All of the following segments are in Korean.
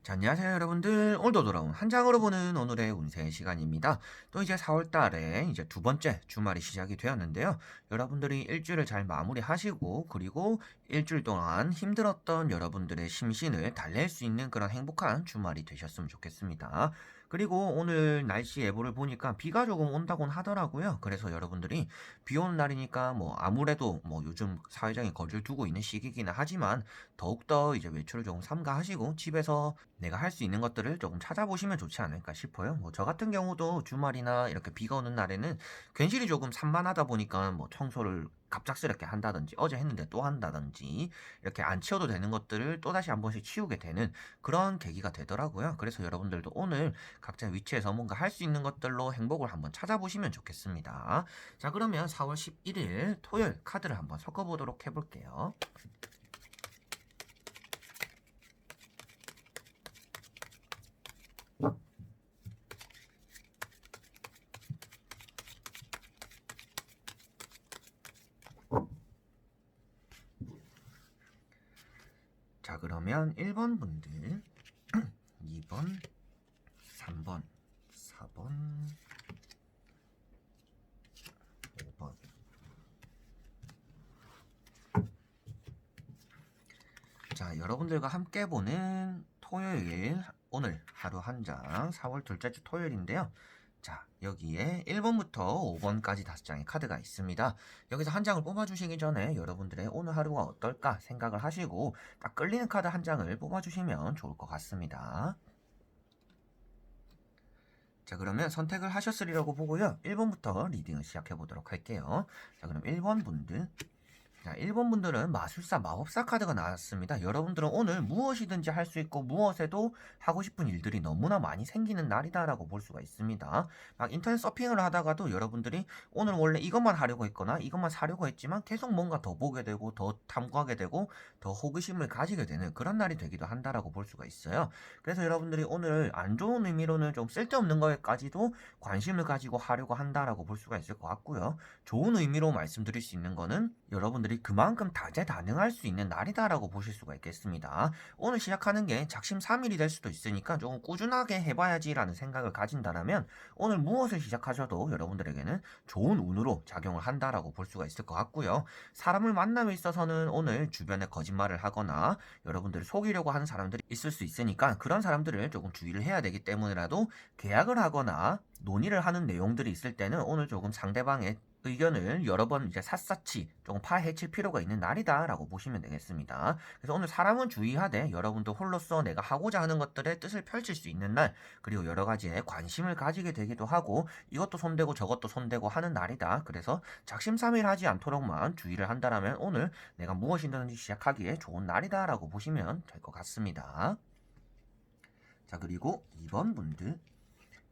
자, 안녕하세요, 여러분들. 오늘도 돌아온 한 장으로 보는 오늘의 운세 시간입니다. 또 이제 4월 달에 이제 두 번째 주말이 시작이 되었는데요. 여러분들이 일주일을 잘 마무리하시고, 그리고 일주일 동안 힘들었던 여러분들의 심신을 달랠 수 있는 그런 행복한 주말이 되셨으면 좋겠습니다. 그리고 오늘 날씨 예보를 보니까 비가 조금 온다곤 하더라고요. 그래서 여러분들이 비 오는 날이니까 뭐 아무래도 뭐 요즘 사회적인 거리를 두고 있는 시기이기는 하지만 더욱더 이제 외출을 조금 삼가하시고 집에서 내가 할 수 있는 것들을 조금 찾아보시면 좋지 않을까 싶어요. 뭐 저 같은 경우도 주말이나 이렇게 비가 오는 날에는 괜시리 조금 산만하다 보니까 뭐 청소를 갑작스럽게 한다든지 어제 했는데 또 한다든지 이렇게 안 치워도 되는 것들을 또다시 한 번씩 치우게 되는 그런 계기가 되더라고요. 그래서 여러분들도 오늘 각자 위치에서 뭔가 할 수 있는 것들로 행복을 한번 찾아보시면 좋겠습니다. 자, 그러면 4월 11일 토요일 카드를 한번 섞어보도록 해볼게요. 자, 그러면 1번 분들, 2번, 3번, 4번, 5번. 자, 여러분들과 함께 보는 토요일, 오늘 하루 한 장, 4월 둘째 주 토요일인데요. 자, 여기에 1번부터 5번까지 5장의 카드가 있습니다. 여기서 한 장을 뽑아주시기 전에 여러분들의 오늘 하루가 어떨까 생각을 하시고 딱 끌리는 카드 한 장을 뽑아주시면 좋을 것 같습니다. 자, 그러면 선택을 하셨으리라고 보고요. 1번부터 리딩을 시작해 보도록 할게요. 자, 그럼 1번 분들. 자, 1번 분들은 마술사, 마법사 카드가 나왔습니다. 여러분들은 오늘 무엇이든지 할 수 있고 무엇에도 하고 싶은 일들이 너무나 많이 생기는 날이다라고 볼 수가 있습니다. 막 인터넷 서핑을 하다가도 여러분들이 오늘 원래 이것만 하려고 했거나 이것만 사려고 했지만 계속 뭔가 더 보게 되고 더 탐구하게 되고 더 호기심을 가지게 되는 그런 날이 되기도 한다라고 볼 수가 있어요. 그래서 여러분들이 오늘 안 좋은 의미로는 좀 쓸데없는 거에까지도 관심을 가지고 하려고 한다라고 볼 수가 있을 것 같고요. 좋은 의미로 말씀드릴 수 있는 거는 여러분들이 그만큼 다재다능할 수 있는 날이다라고 보실 수가 있겠습니다. 오늘 시작하는 게 작심삼일이 될 수도 있으니까 조금 꾸준하게 해봐야지라는 생각을 가진다면 오늘 무엇을 시작하셔도 여러분들에게는 좋은 운으로 작용을 한다라고 볼 수가 있을 것 같고요. 사람을 만남에 있어서는 오늘 주변에 거짓말을 하거나 여러분들을 속이려고 하는 사람들이 있을 수 있으니까 그런 사람들을 조금 주의를 해야 되기 때문이라도 계약을 하거나 논의를 하는 내용들이 있을 때는 오늘 조금 상대방의 의견을 여러 번 이제 샅샅이 조금 파헤칠 필요가 있는 날이다라고 보시면 되겠습니다. 그래서 오늘 사람은 주의하되 여러분도 홀로서 내가 하고자 하는 것들의 뜻을 펼칠 수 있는 날, 그리고 여러 가지에 관심을 가지게 되기도 하고 이것도 손대고 저것도 손대고 하는 날이다. 그래서 작심삼일하지 않도록만 주의를 한다라면 오늘 내가 무엇이든지 시작하기에 좋은 날이다라고 보시면 될 것 같습니다. 자, 그리고 2번 분들.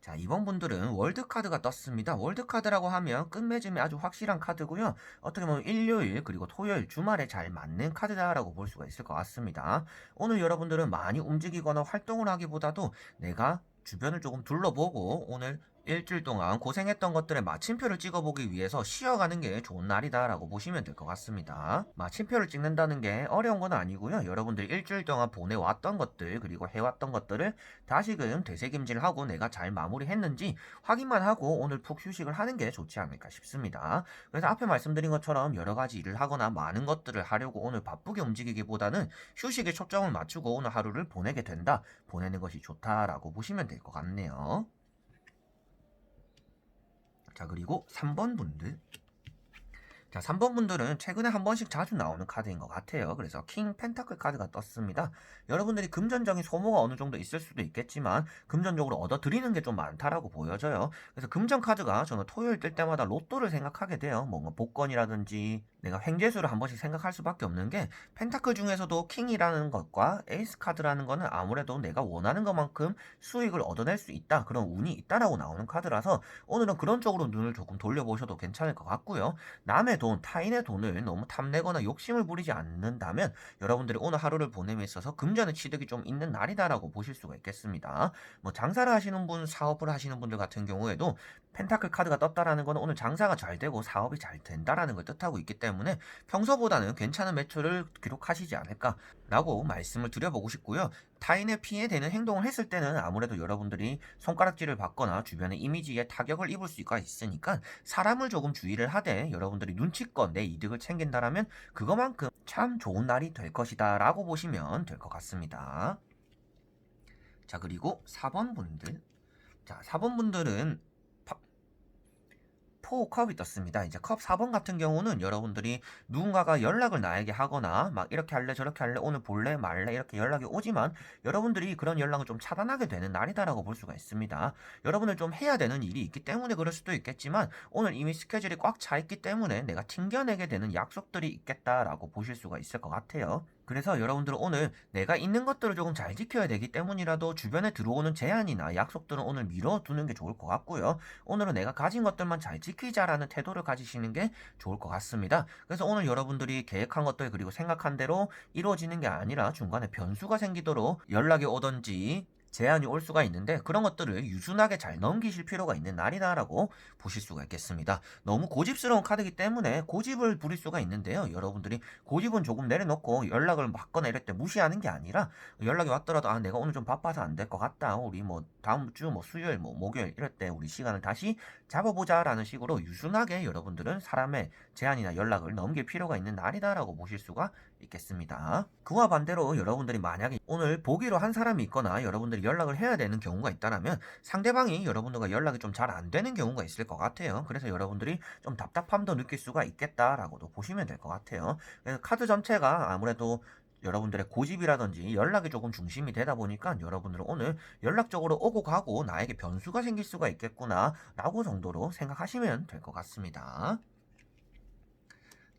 자, 이번 분들은 월드카드가 떴습니다. 월드카드라고 하면 끝맺음이 아주 확실한 카드고요. 어떻게 보면 일요일 그리고 토요일 주말에 잘 맞는 카드다라고 볼 수가 있을 것 같습니다. 오늘 여러분들은 많이 움직이거나 활동을 하기보다도 내가 주변을 조금 둘러보고 오늘 일주일 동안 고생했던 것들의 마침표를 찍어보기 위해서 쉬어가는 게 좋은 날이다라고 보시면 될 것 같습니다. 마침표를 찍는다는 게 어려운 건 아니고요. 여러분들이 일주일 동안 보내왔던 것들 그리고 해왔던 것들을 다시금 되새김질을 하고 내가 잘 마무리했는지 확인만 하고 오늘 푹 휴식을 하는 게 좋지 않을까 싶습니다. 그래서 앞에 말씀드린 것처럼 여러 가지 일을 하거나 많은 것들을 하려고 오늘 바쁘게 움직이기보다는 휴식에 초점을 맞추고 오늘 하루를 보내게 된다. 보내는 것이 좋다라고 보시면 될 것 같네요. 자, 그리고 3번 분들. 자, 3번 분들은 최근에 한 번씩 자주 나오는 카드인 것 같아요. 그래서 킹 펜타클 카드가 떴습니다. 여러분들이 금전적인 소모가 어느 정도 있을 수도 있겠지만 금전적으로 얻어드리는 게 좀 많다라고 보여져요. 그래서 금전 카드가 저는 토요일 뜰 때마다 로또를 생각하게 돼요. 뭔가 복권이라든지 내가 횡재수를 한 번씩 생각할 수밖에 없는 게 펜타클 중에서도 킹이라는 것과 에이스 카드라는 거는 아무래도 내가 원하는 것만큼 수익을 얻어낼 수 있다. 그런 운이 있다라고 나오는 카드라서 오늘은 그런 쪽으로 눈을 조금 돌려보셔도 괜찮을 것 같고요. 남의 돈, 타인의 돈을 너무 탐내거나 욕심을 부리지 않는다면 여러분들이 오늘 하루를 보냄에 있어서 금전의 취득이 좀 있는 날이다라고 보실 수가 있겠습니다. 뭐 장사를 하시는 분, 사업을 하시는 분들 같은 경우에도 펜타클 카드가 떴다라는 건 오늘 장사가 잘 되고 사업이 잘 된다라는 걸 뜻하고 있기 때문에 평소보다는 괜찮은 매출을 기록하시지 않을까라고 말씀을 드려보고 싶고요. 타인의 피해되는 행동을 했을 때는 아무래도 여러분들이 손가락질을 받거나 주변의 이미지에 타격을 입을 수가 있으니까 사람을 조금 주의를 하되 여러분들이 눈치껏 내 이득을 챙긴다라면 그것만큼 참 좋은 날이 될 것이다 라고 보시면 될 것 같습니다. 자, 그리고 4번 분들. 자, 4번 분들은 컵이 떴습니다. 이제 컵 4번 같은 경우는 여러분들이 누군가가 연락을 나에게 하거나 막 이렇게 할래 저렇게 할래 오늘 볼래 말래 이렇게 연락이 오지만 여러분들이 그런 연락을 좀 차단하게 되는 날이다라고 볼 수가 있습니다. 여러분을 좀 해야 되는 일이 있기 때문에 그럴 수도 있겠지만 오늘 이미 스케줄이 꽉 차 있기 때문에 내가 튕겨내게 되는 약속들이 있겠다라고 보실 수가 있을 것 같아요. 그래서 여러분들은 오늘 내가 있는 것들을 조금 잘 지켜야 되기 때문이라도 주변에 들어오는 제안이나 약속들은 오늘 미뤄두는 게 좋을 것 같고요. 오늘은 내가 가진 것들만 잘 지키자라는 태도를 가지시는 게 좋을 것 같습니다. 그래서 오늘 여러분들이 계획한 것들 그리고 생각한 대로 이루어지는 게 아니라 중간에 변수가 생기도록 연락이 오던지 제한이 올 수가 있는데 그런 것들을 유순하게 잘 넘기실 필요가 있는 날이다라고 보실 수가 있겠습니다. 너무 고집스러운 카드이기 때문에 고집을 부릴 수가 있는데요. 여러분들이 고집은 조금 내려놓고 연락을 받거나 이럴 때 무시하는 게 아니라 연락이 왔더라도 아 내가 오늘 좀 바빠서 안 될 것 같다. 우리 뭐 다음 주 뭐 수요일 뭐 목요일 이럴 때 우리 시간을 다시 잡아보자라는 식으로 유순하게 여러분들은 사람의 제안이나 연락을 넘길 필요가 있는 날이다라고 보실 수가 있겠습니다. 그와 반대로 여러분들이 만약에 오늘 보기로 한 사람이 있거나 여러분들이 연락을 해야 되는 경우가 있다면 상대방이 여러분들과 연락이 좀 잘 안 되는 경우가 있을 것 같아요. 그래서 여러분들이 좀 답답함도 느낄 수가 있겠다라고도 보시면 될 것 같아요. 그래서 카드 전체가 아무래도 여러분들의 고집이라든지 연락이 조금 중심이 되다 보니까 여러분들은 오늘 연락적으로 오고 가고 나에게 변수가 생길 수가 있겠구나 라고 정도로 생각하시면 될 것 같습니다.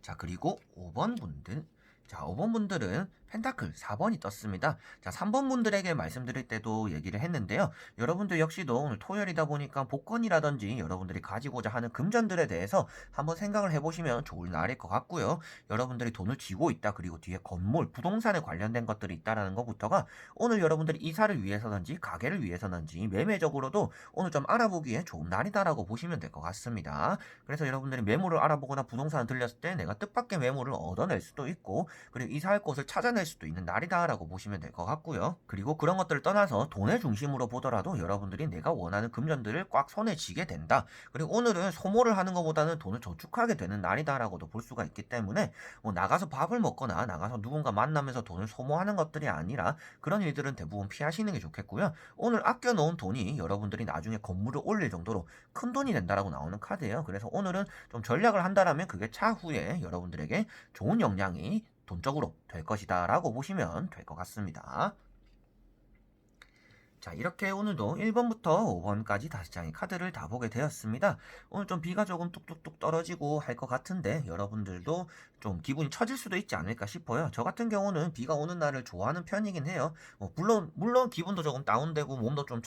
자, 그리고 5번 분들. 자, 5번 분들은 펜타클 4번이 떴습니다. 자, 3번 분들에게 말씀드릴 때도 얘기를 했는데요. 여러분들 역시도 오늘 토요일이다 보니까 복권이라든지 여러분들이 가지고자 하는 금전들에 대해서 한번 생각을 해보시면 좋을 날일 것 같고요. 여러분들이 돈을 쥐고 있다. 그리고 뒤에 건물, 부동산에 관련된 것들이 있다라는 것부터가 오늘 여러분들이 이사를 위해서든지 가게를 위해서든지 매매적으로도 오늘 좀 알아보기에 좋은 날이다라고 보시면 될 것 같습니다. 그래서 여러분들이 매물을 알아보거나 부동산을 들렸을 때 내가 뜻밖의 매물을 얻어낼 수도 있고 그리고 이사할 곳을 찾아낼 수도 있는 날이다라고 보시면 될 것 같고요. 그리고 그런 것들을 떠나서 돈의 중심으로 보더라도 여러분들이 내가 원하는 금전들을 꽉 손에 쥐게 된다. 그리고 오늘은 소모를 하는 것보다는 돈을 저축하게 되는 날이다라고도 볼 수가 있기 때문에 뭐 나가서 밥을 먹거나 나가서 누군가 만나면서 돈을 소모하는 것들이 아니라 그런 일들은 대부분 피하시는 게 좋겠고요. 오늘 아껴놓은 돈이 여러분들이 나중에 건물을 올릴 정도로 큰 돈이 된다라고 나오는 카드예요. 그래서 오늘은 좀 전략을 한다라면 그게 차후에 여러분들에게 좋은 영향이 돈적으로 될 것이다 라고 보시면 될 것 같습니다. 자, 이렇게 오늘도 1번부터 5번까지 5장의 카드를 다 보게 되었습니다. 오늘 좀 비가 조금 뚝뚝뚝 떨어지고 할 것 같은데 여러분들도 좀 기분이 처질 수도 있지 않을까 싶어요. 저 같은 경우는 비가 오는 날을 좋아하는 편이긴 해요. 물론 기분도 조금 다운되고 몸도 좀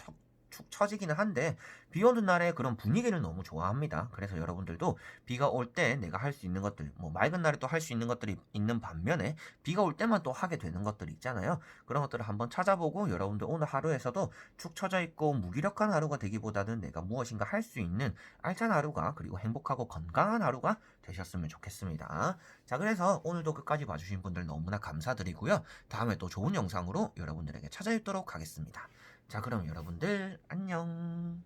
축 처지기는 한데 비 오는 날에 그런 분위기를 너무 좋아합니다. 그래서 여러분들도 비가 올 때 내가 할 수 있는 것들, 뭐 맑은 날에 또 할 수 있는 것들이 있는 반면에 비가 올 때만 또 하게 되는 것들이 있잖아요. 그런 것들을 한번 찾아보고 여러분들 오늘 하루에서도 축 처져 있고 무기력한 하루가 되기보다는 내가 무엇인가 할 수 있는 알찬 하루가 그리고 행복하고 건강한 하루가 되셨으면 좋겠습니다. 자, 그래서 오늘도 끝까지 봐주신 분들 너무나 감사드리고요. 다음에 또 좋은 영상으로 여러분들에게 찾아뵙도록 하겠습니다. 자, 그럼 여러분들 안녕.